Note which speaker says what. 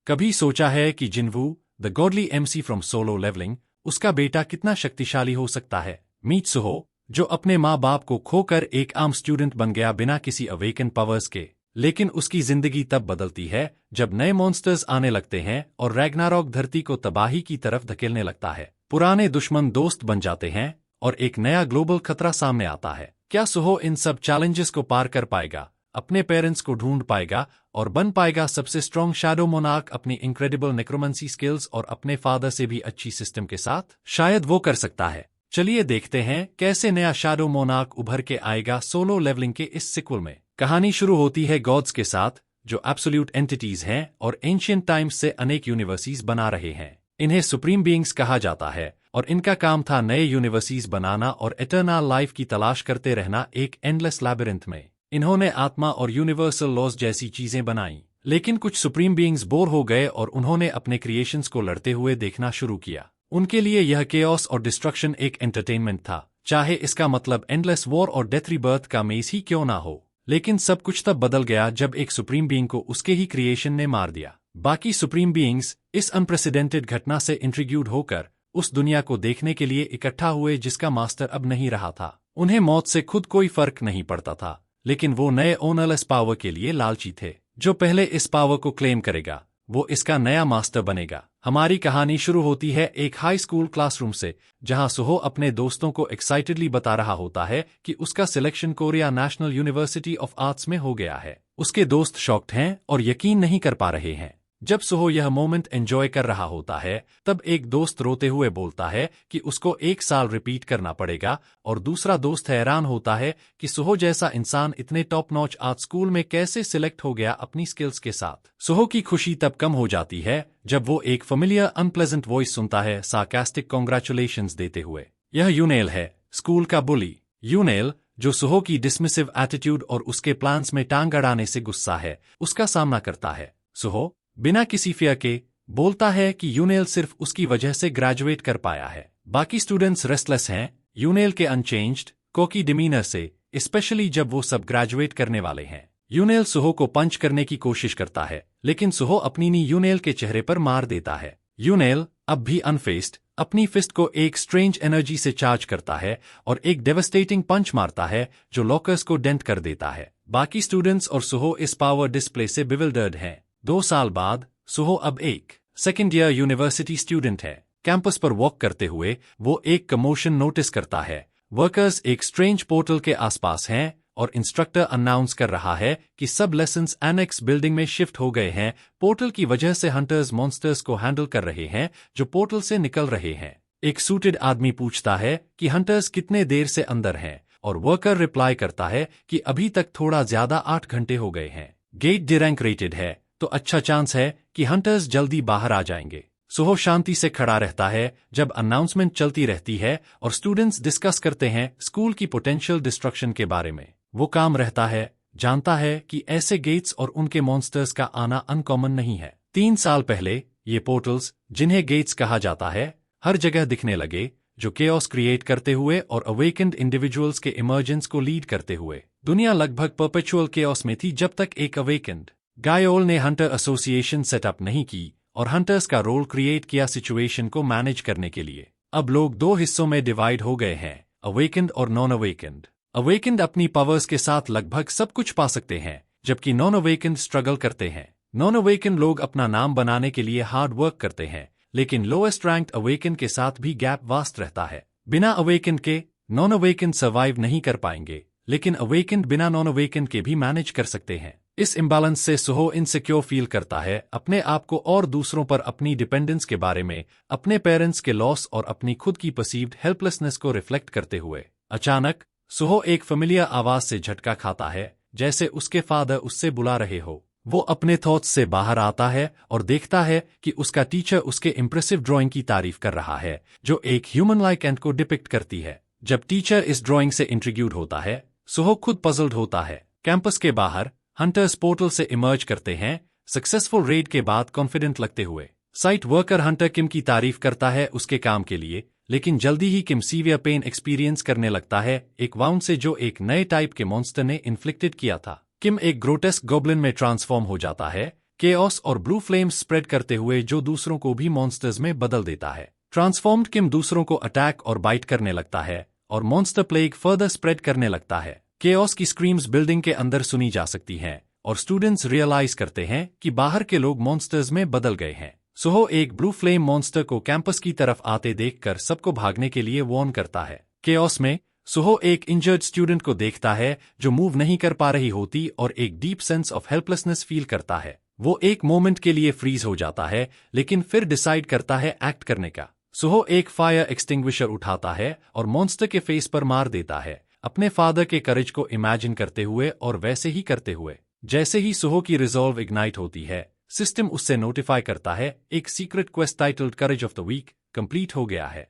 Speaker 1: कभी सोचा है कि Jinwoo, the godly MC from Solo Leveling, उसका बेटा कितना शक्तिशाली हो सकता है? मीट सुहो, जो अपने माँ बाप को खोकर एक आम स्टूडेंट बन गया बिना किसी अवेकन पावर्स के। लेकिन उसकी जिंदगी तब बदलती है जब नए मॉन्स्टर्स आने लगते हैं और रैग्नारॉक धरती को तबाही की तरफ धकेलने लगता है। पुराने दुश्मन दोस्त बन जाते हैं और एक नया ग्लोबल खतरा सामने आता है। क्या सुहो इन सब चैलेंजेस को पार कर पाएगा, अपने पेरेंट्स को ढूंढ पाएगा और बन पाएगा सबसे स्ट्रॉन्ग शैडो मोनार्क अपनी इनक्रेडिबल नेक्रोमेंसी स्किल्स और अपने फादर से भी अच्छी सिस्टम के साथ? शायद वो कर सकता है। चलिए देखते हैं कैसे नया शैडो मोनार्क उभर के आएगा सोलो लेवलिंग के इस सीक्वल में। कहानी शुरू होती है गॉड्स के साथ, जो एब्सोल्यूट एंटिटीज हैं और एंशिएंट टाइम्स से अनेक यूनिवर्सिटीज बना रहे हैं। इन्हें सुप्रीम बीइंग्स कहा जाता है और इनका काम था नए यूनिवर्सिटीज बनाना और इटर्नल लाइफ की तलाश करते रहना एक एंडलेस लैबिरिंथ में। इन्होंने आत्मा और यूनिवर्सल लॉज जैसी चीजें बनाई, लेकिन कुछ सुप्रीम बीइंग्स बोर हो गए और उन्होंने अपने क्रिएशंस को लड़ते हुए देखना शुरू किया। उनके लिए यह केओस और डिस्ट्रक्शन एक एंटरटेनमेंट था, चाहे इसका मतलब एंडलेस वॉर और डेथ रीबर्थ का मेज ही क्यों ना हो। लेकिन सब कुछ तब बदल गया जब एक सुप्रीम बीइंग को उसके ही क्रिएशन ने मार दिया। बाकी सुप्रीम बीइंग्स इस अनप्रेसिडेंटेड घटना से इंट्रिग्यूड होकर उस दुनिया को देखने के लिए इकट्ठा हुए जिसका मास्टर अब नहीं रहा था। उन्हें मौत से खुद कोई फर्क नहीं पड़ता था, लेकिन वो नए ओनरलेस पावर के लिए लालची थे। जो पहले इस पावर को क्लेम करेगा वो इसका नया मास्टर बनेगा। हमारी कहानी शुरू होती है एक हाई स्कूल क्लासरूम से, जहां सुहो अपने दोस्तों को एक्साइटेडली बता रहा होता है कि उसका selection Korea national university of arts में हो गया है। उसके दोस्त शॉक्ड हैं और यकीन नहीं कर पा रहे हैं। जब सुहो यह मोमेंट एंजॉय कर रहा होता है, तब एक दोस्त रोते हुए बोलता है कि उसको 1 साल रिपीट करना पड़ेगा और दूसरा दोस्त हैरान होता है कि सुहो जैसा इंसान इतने टॉप नॉच आर्ट स्कूल में कैसे सिलेक्ट हो गया अपनी स्किल्स के साथ। सुहो की खुशी तब कम हो जाती है जब वो एक फेमिलियर अनप्लेजेंट वॉइस सुनता है सार्कास्टिक कांग्रेचुलेशंस देते हुए। यह यूनेल है, स्कूल का बुली। यूनेल, जो सुहो की डिसमिसिव एटीट्यूड और उसके प्लान्स में टांग अड़ाने से गुस्सा है, उसका सामना करता है। सुहो बिना किसी फियर के बोलता है कि यूनेल सिर्फ उसकी वजह से ग्रेजुएट कर पाया है। बाकी स्टूडेंट्स रेस्टलेस हैं यूनेल के अनचेंज्ड कोकी डिमीनर से, स्पेशली जब वो सब ग्रेजुएट करने वाले हैं। यूनेल सुहो को पंच करने की कोशिश करता है, लेकिन सुहो अपनी नी यूनेल के चेहरे पर मार देता है। यूनेल अब भी अनफेस्ड अपनी फिस्ट को एक स्ट्रेंज एनर्जी से चार्ज करता है और एक डेवस्टेटिंग पंच मारता है जो लॉकर्स को डेंट कर देता है। बाकी स्टूडेंट्स और सुहो इस पावर डिस्प्ले से बिविल्डर्ड हैं। 2 साल बाद सुहो अब एक सेकेंड ईयर यूनिवर्सिटी स्टूडेंट है। कैंपस पर वॉक करते हुए वो एक कमोशन नोटिस करता है। वर्कर्स एक स्ट्रेंज पोर्टल के आसपास हैं और इंस्ट्रक्टर अनाउंस कर रहा है कि सब लेसन्स एनेक्स बिल्डिंग में शिफ्ट हो गए हैं। पोर्टल की वजह से हंटर्स मॉन्स्टर्स को हैंडल कर रहे हैं जो पोर्टल से निकल रहे हैं। एक सूटेड आदमी पूछता है कि हंटर्स कितने देर से अंदर हैं और वर्कर रिप्लाई करता है कि अभी तक थोड़ा ज्यादा 8 घंटे हो गए हैं। गेट डिरैंक रेटेड है तो अच्छा चांस है कि हंटर्स जल्दी बाहर आ जाएंगे। सुहो शांति से खड़ा रहता है जब अनाउंसमेंट चलती रहती है और स्टूडेंट्स डिस्कस करते हैं स्कूल की पोटेंशियल डिस्ट्रक्शन के बारे में। वो काम रहता है, जानता है कि ऐसे गेट्स और उनके मॉन्स्टर्स का आना अनकॉमन नहीं है। 3 साल पहले ये पोर्टल्स, जिन्हें गेट्स कहा जाता है, हर जगह दिखने लगे, जो केओस क्रिएट करते हुए और अवेकेंड इंडिविजुअल्स के इमर्जेंस को लीड करते हुए। दुनिया लगभग परपेचुअल केओस में थी जब तक एक अवेकेंड गायोल ने हंटर एसोसिएशन सेटअप नहीं की और हंटर्स का रोल क्रिएट किया सिचुएशन को मैनेज करने के लिए। अब लोग 2 हिस्सों में डिवाइड हो गए हैं, अवेकेंड और नॉन अवेकेंड। अवेकेंड अपनी पावर्स के साथ लगभग सब कुछ पा सकते हैं, जबकि नॉन अवेकेंड स्ट्रगल करते हैं। नॉन अवेकेंड लोग अपना नाम बनाने के लिए हार्ड वर्क करते हैं, लेकिन लोएस्ट रैंक्ड अवेकेंड के साथ भी गैप वास्ट रहता है। बिना अवेकेंड के नॉन अवेकेंड सर्वाइव नहीं कर पाएंगे, लेकिन अवेकेंड बिना नॉन अवेकेंड के भी मैनेज कर सकते हैं। इस इम्बैलेंस से सुहो इनसिक्योर फील करता है अपने आप को और दूसरों पर अपनी डिपेंडेंस के बारे में, अपने पेरेंट्स के लॉस और अपनी खुद की परसीव्ड हेल्पलेसनेस को रिफ्लेक्ट करते हुए। अचानक सुहो एक फेमिलियर आवाज से झटका खाता है, जैसे उसके फादर उससे बुला रहे हो। वो अपने थॉट्स से बाहर आता है और देखता है कि उसका टीचर उसके इम्प्रेसिव ड्राइंग की तारीफ कर रहा है, जो एक ह्यूमन लाइक एंट को डिपिक्ट करती है। जब टीचर इस ड्राइंग से इंट्रिग्यूड होता है, सुहो खुद पजल्ड होता है। कैंपस के बाहर हंटर्स पोर्टल से इमर्ज करते हैं, सक्सेसफुल रेड के बाद कॉन्फिडेंट लगते हुए। साइट वर्कर हंटर किम की तारीफ करता है उसके काम के लिए, लेकिन जल्दी ही किम सीवियर पेन एक्सपीरियंस करने लगता है एक वाउंड से जो एक नए टाइप के मॉन्स्टर ने इन्फ्लिक्टेड किया था। किम एक ग्रोटेस्क गॉब्लिन में ट्रांसफॉर्म हो जाता है, केओस और ब्लू फ्लेम्स स्प्रेड करते हुए जो दूसरों को भी मॉन्स्टर्स में बदल देता है। ट्रांसफॉर्म्ड किम दूसरों को अटैक और बाइट करने लगता है और मॉन्स्टर प्लेग फर्दर स्प्रेड करने लगता है। केओस की स्क्रीम्स बिल्डिंग के अंदर सुनी जा सकती हैं और स्टूडेंट्स रियलाइज करते हैं कि बाहर के लोग मॉन्स्टर्स में बदल गए हैं। सोहो एक ब्लू फ्लेम मॉन्स्टर को कैंपस की तरफ आते देखकर सबको भागने के लिए वार्न करता है। केओस में सोहो एक इंजर्ड स्टूडेंट को देखता है जो मूव नहीं कर पा रही होती और एक deep sense of helplessness feel करता है। वो एक मोमेंट के लिए फ्रीज हो जाता है लेकिन फिर डिसाइड करता है एक्ट करने का। सोहो एक फायर एक्सटिंग्विशर उठाता है और मॉन्स्टर के फेस पर मार देता है, अपने फादर के करेज को इमेजिन करते हुए और वैसे ही करते हुए। जैसे ही सोहो की रिजॉल्व इग्नाइट होती है, सिस्टम उससे नोटिफाई करता है एक secret quest titled courage of the week complete हो गया है।